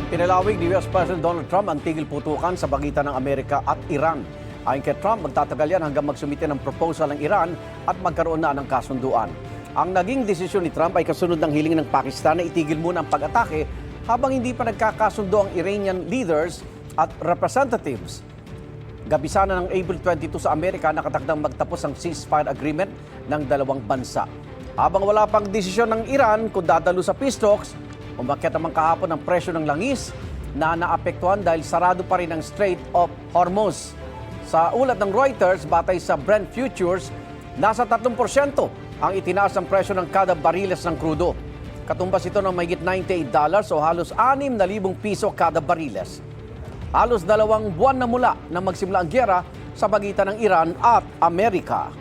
Pinalawig ni US President Donald Trump ang tigil putukan sa pagitan ng Amerika at Iran. Ayon kay Trump, magtatagal yan hanggang magsumite ng proposal ng Iran at magkaroon na ng kasunduan. Ang naging desisyon ni Trump ay kasunod ng hiling ng Pakistan na itigil muna ang pag-atake habang hindi pa nagkakasundo ang Iranian leaders at representatives. Gabisana ng April 22 sa Amerika, nakatakdang magtapos ang ceasefire agreement ng dalawang bansa. Habang wala pang desisyon ng Iran kung dadalo sa peace talks, umakyat naman kahapon ang presyo ng langis na naapektuhan dahil sarado pa rin ang Strait of Hormuz. Sa ulat ng Reuters, batay sa Brent futures, nasa 3% ang itinaas ang presyo ng kada bariles ng krudo. Katumbas ito ng mahigit $98 o halos 6,000 piso kada bariles. Halos 2 buwan na mula nang magsimula ang gyera sa pagitan ng Iran at Amerika.